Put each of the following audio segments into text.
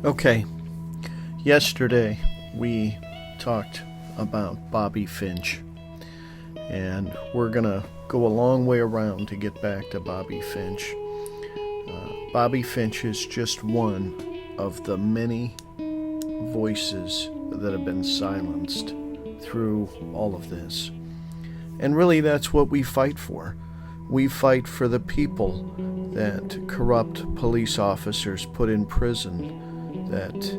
Okay, yesterday we talked about Bobby Finch, and we're gonna go a long way around to get back to Bobby Finch. Bobby Finch is just one of the many voices that have been silenced through all of this. And really, that's what we fight for. We fight for the people that corrupt police officers put in prison that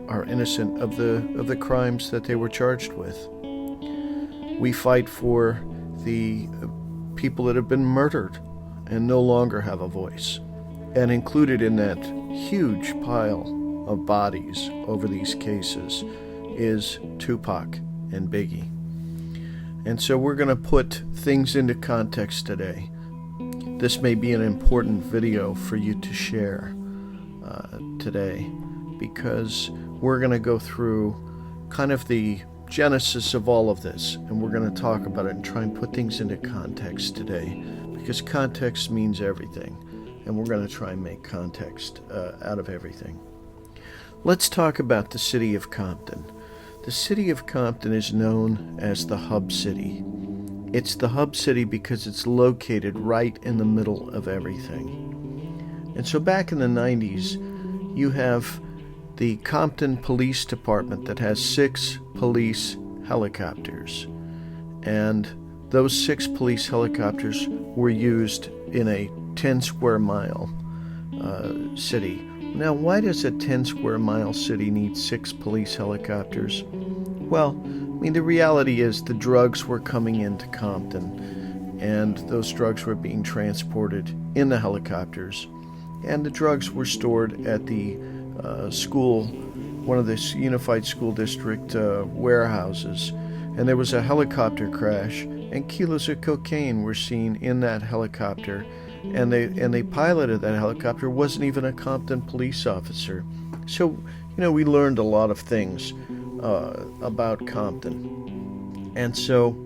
are innocent of the crimes that they were charged with. We fight for the people that have been murdered and no longer have a voice. And included in that huge pile of bodies over these cases is Tupac and Biggie. And so we're going to put things into context today. This may be an important video for you to share today, because we're going to go through kind of the genesis of all of this, and we're going to talk about it and try and put things into context today, because context means everything, and we're going to try and make context out of everything. Let's talk about the city of Compton. The city of Compton is known as the hub city. It's the hub city because it's located right in the middle of everything. And so back in the 90s, you have the Compton Police Department that has 6 police helicopters. And those 6 police helicopters were used in a 10 square mile city. Now, why does a 10 square mile city need 6 police helicopters? Well, the reality is the drugs were coming into Compton, and those drugs were being transported in the helicopters. And the drugs were stored at the school, one of the Unified School District warehouses. And there was a helicopter crash, and kilos of cocaine were seen in that helicopter. And the pilot of that helicopter wasn't even a Compton police officer. So, we learned a lot of things about Compton. And so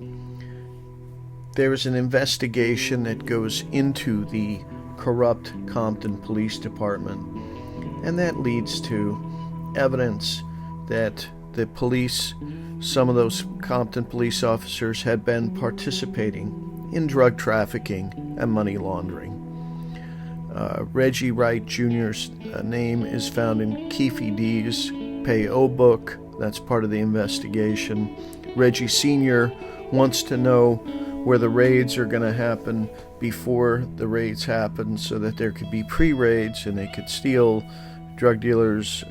there is an investigation that goes into the corrupt Compton Police Department, and that leads to evidence that the police, some of those Compton police officers, had been participating in drug trafficking and money laundering. Reggie Wright Jr.'s name is found in Keefe D's Pay-O book. That's part of the investigation. Reggie Sr. wants to know where the raids are going to happen before the raids happen, so that there could be pre-raids and they could steal drug dealers,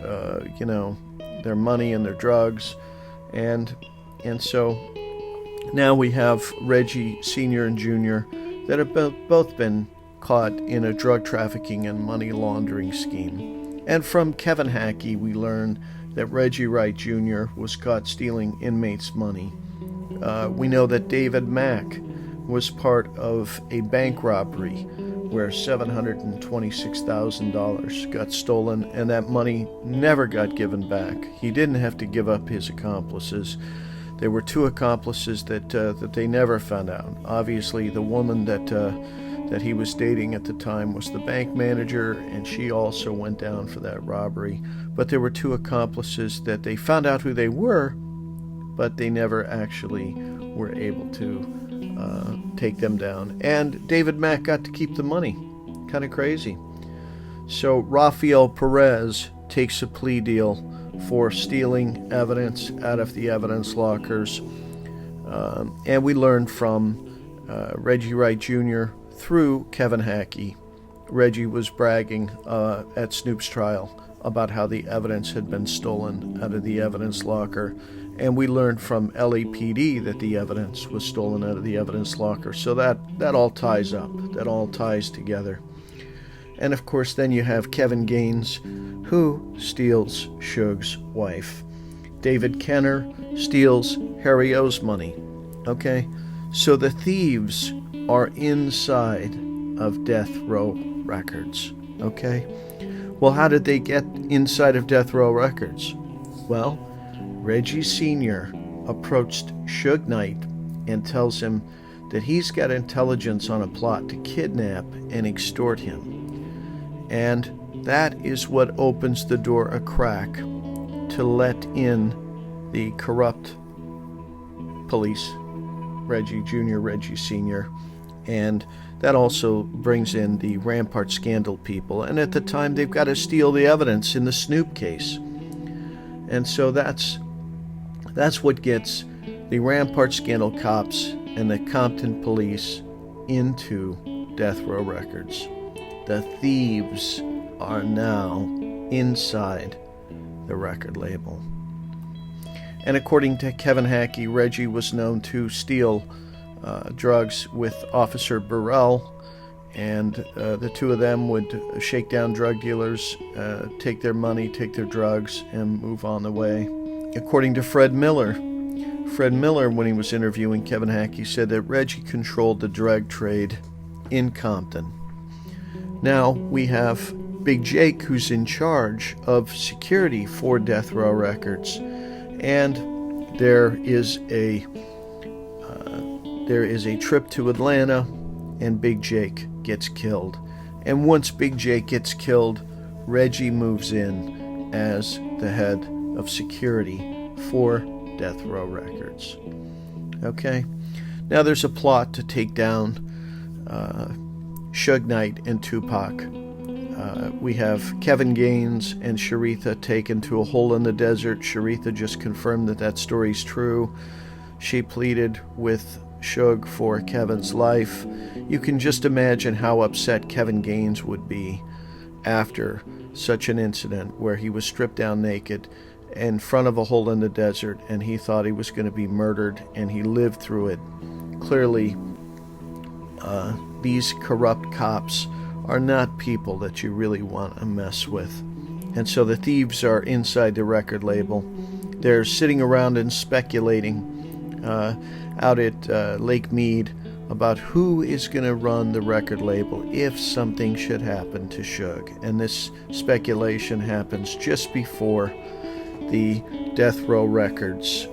their money and their drugs. And so now we have Reggie Sr. and Jr. that have both been caught in a drug trafficking and money laundering scheme. And from Kevin Hackey, we learn that Reggie Wright Jr. was caught stealing inmates' money. We know that David Mack was part of a bank robbery where $726,000 got stolen, and that money never got given back. He didn't have to give up his accomplices. There were 2 accomplices that they never found out. Obviously, the woman that he was dating at the time was the bank manager, and she also went down for that robbery. But there were 2 accomplices that they found out who they were, but they never actually were able to take them down. And David Mack got to keep the money. Kind of crazy. So Rafael Perez takes a plea deal for stealing evidence out of the evidence lockers. And we learned from Reggie Wright Jr. through Kevin Hackey. Reggie was bragging at Snoop's trial about how the evidence had been stolen out of the evidence locker. And we learned from LAPD that the evidence was stolen out of the evidence locker. So that all ties up. That all ties together. And of course, then you have Kevin Gaines, who steals Suge's wife. David Kenner steals Harry O's money. Okay? So the thieves are inside of Death Row Records. Okay? Well, how did they get inside of Death Row Records? Well, Reggie Sr. approached Suge Knight and tells him that he's got intelligence on a plot to kidnap and extort him. And That is what opens the door a crack to let in the corrupt police, Reggie Jr., Reggie Sr., and that also brings in the Rampart scandal people. And at the time, they've got to steal the evidence in the Snoop case. And so that's what gets the Rampart scandal cops and the Compton police into Death Row Records. The thieves are now inside the record label. And according to Kevin Hackey, Reggie was known to steal drugs with Officer Burrell, and the two of them would shake down drug dealers, take their money, take their drugs, and move on the way. According to Fred Miller, when he was interviewing Kevin Hackey, said that Reggie controlled the drug trade in Compton. Now we have Big Jake, who's in charge of security for Death Row Records, and there is a trip to Atlanta, and Big Jake gets killed. And once Big Jake gets killed, Reggie moves in as the head of security for Death Row Records. Okay? Now there's a plot to take down Suge Knight and Tupac. We have Kevin Gaines and Sharitha taken to a hole in the desert. Sharitha just confirmed that story's true. She pleaded with Suge for Kevin's life. You can just imagine how upset Kevin Gaines would be after such an incident where he was stripped down naked in front of a hole in the desert, and he thought he was going to be murdered, and he lived through it. Clearly, these corrupt cops are not people that you really want to mess with. And so the thieves are inside the record label. They're sitting around and speculating out at Lake Mead about who is going to run the record label if something should happen to Suge. And this speculation happens just before the Death Row Records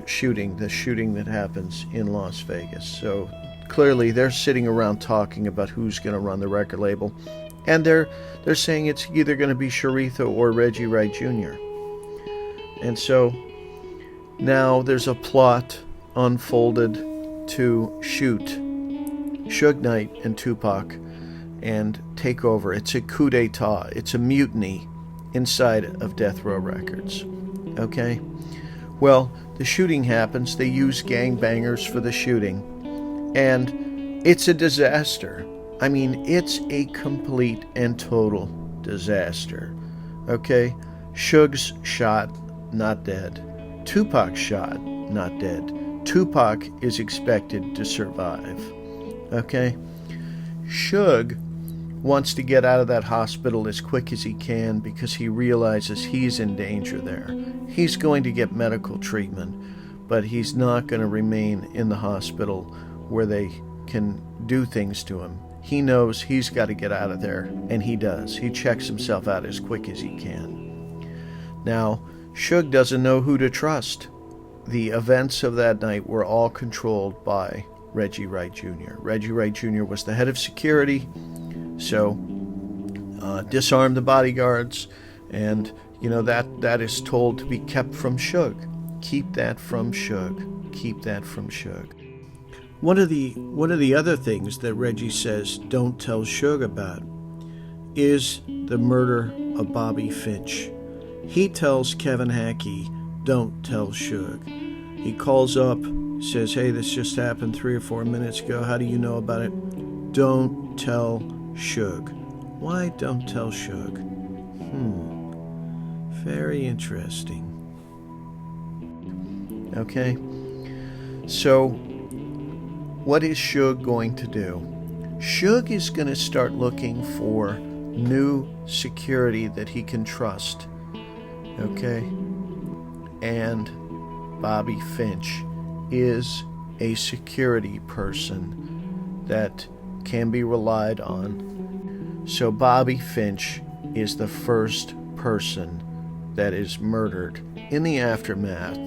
shooting, the shooting that happens in Las Vegas. So clearly they're sitting around talking about who's going to run the record label. And they're saying it's either going to be Sharitha or Reggie Wright Jr. And so now there's a plot unfolded to shoot Suge Knight and Tupac and take over. It's a coup d'etat. It's a mutiny inside of Death Row Records. Okay? Well, the shooting happens. They use gangbangers for the shooting. And it's a disaster. I mean, it's a complete and total disaster. Okay? Suge's shot, not dead. Tupac's shot, not dead. Tupac is expected to survive. Okay? Suge wants to get out of that hospital as quick as he can because he realizes he's in danger there. He's going to get medical treatment, but he's not going to remain in the hospital where they can do things to him. He knows he's got to get out of there, and he does. He checks himself out as quick as he can. Now, Suge doesn't know who to trust. The events of that night were all controlled by Reggie Wright Jr. Reggie Wright Jr. was the head of security, so disarm the bodyguards, and that is told to be kept from Suge. Keep that from Suge. Keep that from Suge. One of the other things that Reggie says don't tell Suge about is the murder of Bobby Finch. He tells Kevin Hackey, don't tell Suge. He calls up, says, hey, this just happened 3 or 4 minutes ago. How do you know about it? Don't tell Suge. Why don't tell Suge? Very interesting. Okay. So, what is Suge going to do? Suge is going to start looking for new security that he can trust. Okay? And Bobby Finch is a security person that can be relied on. So Bobby Finch is the first person that is murdered in the aftermath.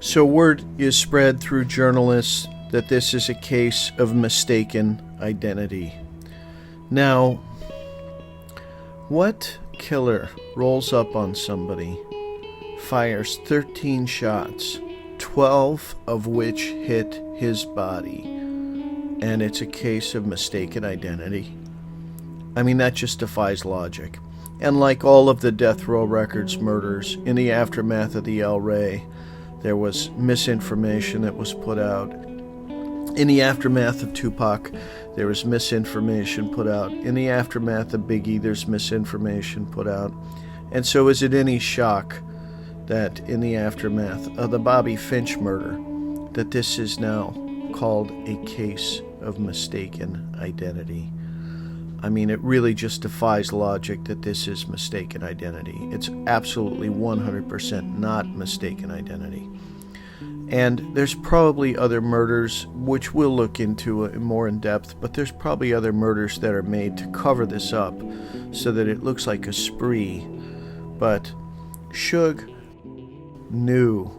So word is spread through journalists that this is a case of mistaken identity. Now, what killer rolls up on somebody, fires 13 shots, 12 of which hit his body, and it's a case of mistaken identity? I mean, that just defies logic. And like all of the Death Row Records murders, in the aftermath of the El Rey, there was misinformation that was put out. In the aftermath of Tupac, there was misinformation put out. In the aftermath of Biggie, there's misinformation put out. And so is it any shock that in the aftermath of the Bobby Finch murder, that this is now called a case of mistaken identity? I mean, it really just defies logic that this is mistaken identity. It's absolutely 100% not mistaken identity. And there's probably other murders, which we'll look into more in depth, but there's probably other murders that are made to cover this up so that it looks like a spree. But Suge knew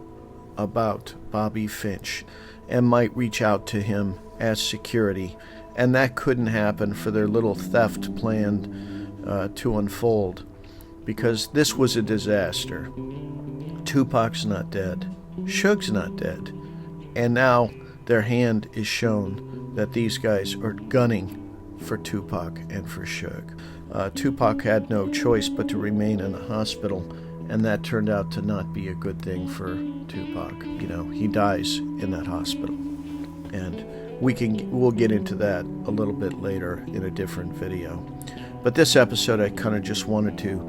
about Bobby Finch and might reach out to him as security, and that couldn't happen for their little theft plan to unfold, because this was a disaster. Tupac's not dead. Suge's not dead. And now their hand is shown that these guys are gunning for Tupac and for Suge. Tupac had no choice but to remain in the hospital, and that turned out to not be a good thing for Tupac. You know, he dies in that hospital. And we'll get into that a little bit later in a different video. But this episode, I kind of just wanted to,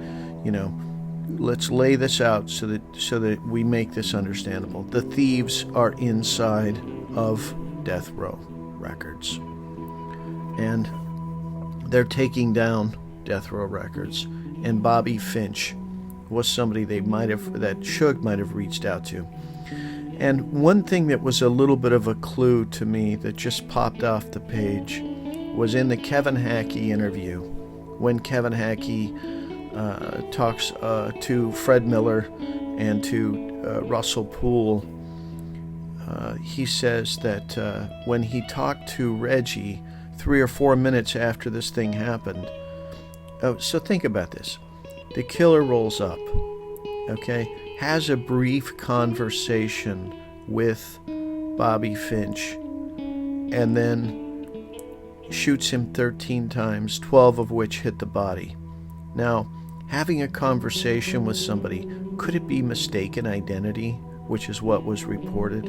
let's lay this out so that we make this understandable. The thieves are inside of Death Row Records, and they're taking down Death Row Records. And Bobby Finch was somebody that Suge might have reached out to. And one thing that was a little bit of a clue to me that just popped off the page was in the Kevin Hackey interview, when Kevin Hackey talks to Fred Miller and to Russell Poole. He says that when he talked to Reggie 3 or 4 minutes after this thing happened. So think about this. The killer rolls up, okay, has a brief conversation with Bobby Finch, and then shoots him 13 times, 12 of which hit the body. Now, having a conversation with somebody, could it be mistaken identity, which is what was reported?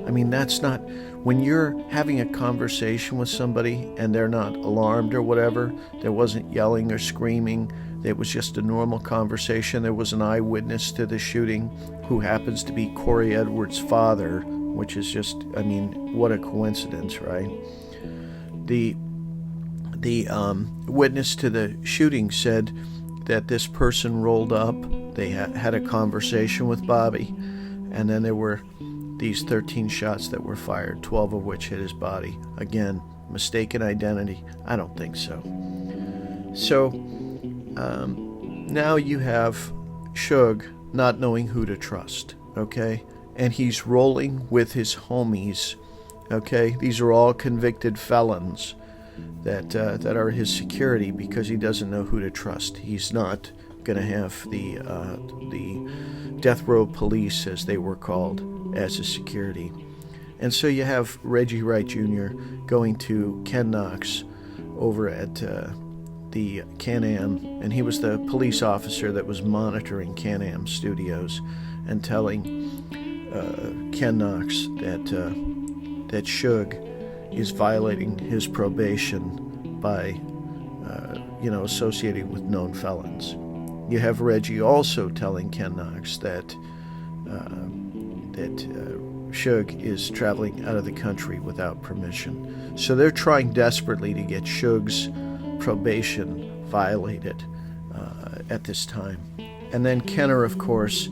I mean, that's not, when you're having a conversation with somebody and they're not alarmed or whatever, there wasn't yelling or screaming, it was just a normal conversation. There was an eyewitness to the shooting who happens to be Corey Edwards' father, which is just, I mean, what a coincidence, right? The witness to the shooting said that this person rolled up, they had a conversation with Bobby, and then there were these 13 shots that were fired, 12 of which hit his body. Again, mistaken identity? I don't think so. So, now you have Suge not knowing who to trust, okay? And he's rolling with his homies, okay? These are all convicted felons that are his security, because he doesn't know who to trust. He's not going to have the Death Row Police, as they were called, as his security. And so you have Reggie Wright Jr. going to Ken Knox over at the Can-Am, and he was the police officer that was monitoring Can-Am Studios, and telling Ken Knox that Suge is violating his probation by associating with known felons. You have Reggie also telling Ken Knox that Suge is traveling out of the country without permission. So they're trying desperately to get Suge's probation violated at this time. And then Kenner, of course,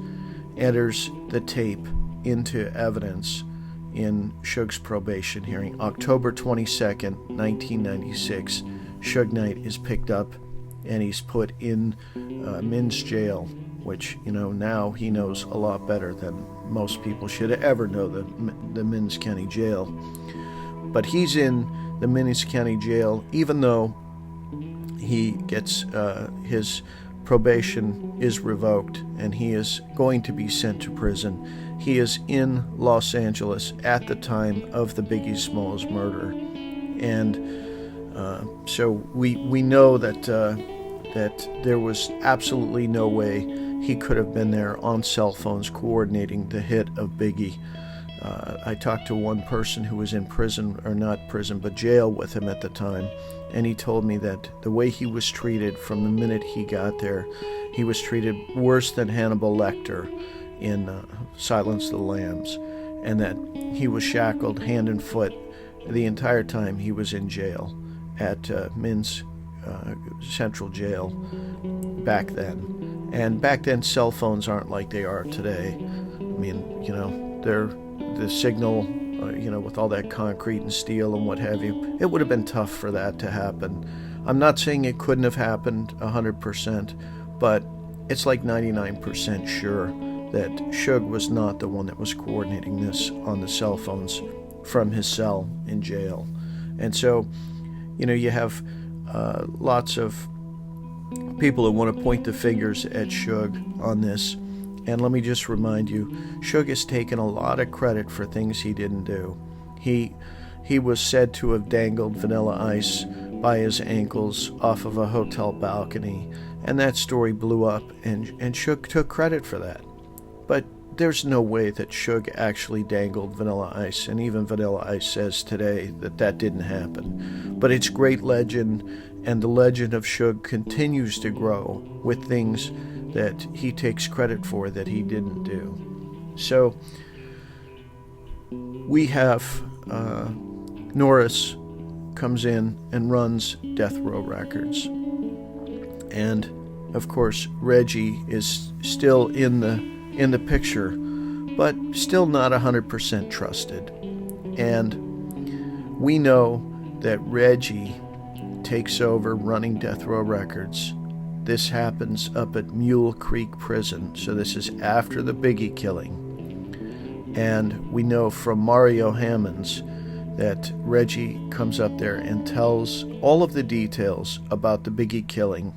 enters the tape into evidence in Suge's probation hearing. October 22nd, 1996, Suge Knight is picked up and he's put in men's jail which, now he knows a lot better than most people should ever know the Mims County Jail. But he's in the Mims County Jail, even though he gets his probation is revoked and he is going to be sent to prison. He is in Los Angeles at the time of the Biggie Smalls murder, and so we know that there was absolutely no way he could have been there on cell phones coordinating the hit of Biggie. I talked to one person who was in prison, or not prison, but jail with him at the time, and he told me that the way he was treated from the minute he got there, he was treated worse than Hannibal Lecter in Silence of the Lambs, and that he was shackled hand and foot the entire time he was in jail at Mims Central Jail back then. And back then, cell phones aren't like they are today. I mean, the signal, with all that concrete and steel and what have you, it would have been tough for that to happen. I'm not saying it couldn't have happened 100%, but it's like 99% sure that Suge was not the one that was coordinating this on the cell phones from his cell in jail. And so, you have lots of people that want to point the fingers at Suge on this. And let me just remind you, Suge has taken a lot of credit for things he didn't do. He was said to have dangled Vanilla Ice by his ankles off of a hotel balcony, and that story blew up, and Suge took credit for that. But there's no way that Suge actually dangled Vanilla Ice, and even Vanilla Ice says today that didn't happen. But it's great legend, and the legend of Suge continues to grow with things that he takes credit for that he didn't do. So we have Norris comes in and runs Death Row Records, and of course Reggie is still in the picture, but still not 100% trusted. And we know that Reggie takes over running Death Row Records. This happens up at Mule Creek Prison, so this is after the Biggie killing. And we know from Mario Hammonds that Reggie comes up there and tells all of the details about the Biggie killing,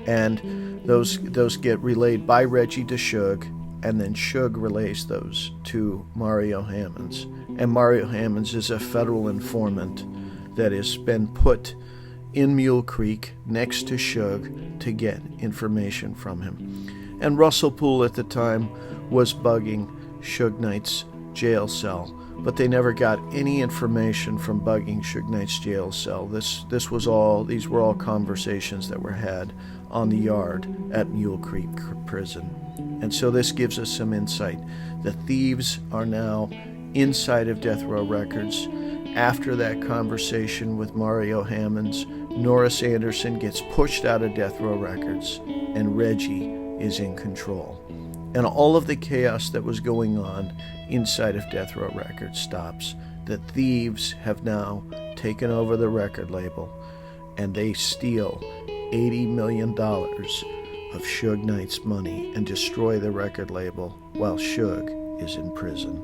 and those get relayed by Reggie to Suge, and then Suge relays those to Mario Hammonds. And Mario Hammonds is a federal informant that has been put in Mule Creek next to Suge to get information from him. And Russell Poole at the time was bugging Suge Knight's jail cell, but they never got any information from bugging Suge Knight's jail cell. These were all conversations that were had on the yard at Mule Creek Prison. And so this gives us some insight. The thieves are now inside of Death Row Records. After that conversation with Mario Hammonds, Norris Anderson gets pushed out of Death Row Records, and Reggie is in control. And all of the chaos that was going on inside of Death Row Records stops. The thieves have now taken over the record label, and they steal $80 million of Suge Knight's money and destroy the record label while Suge is in prison.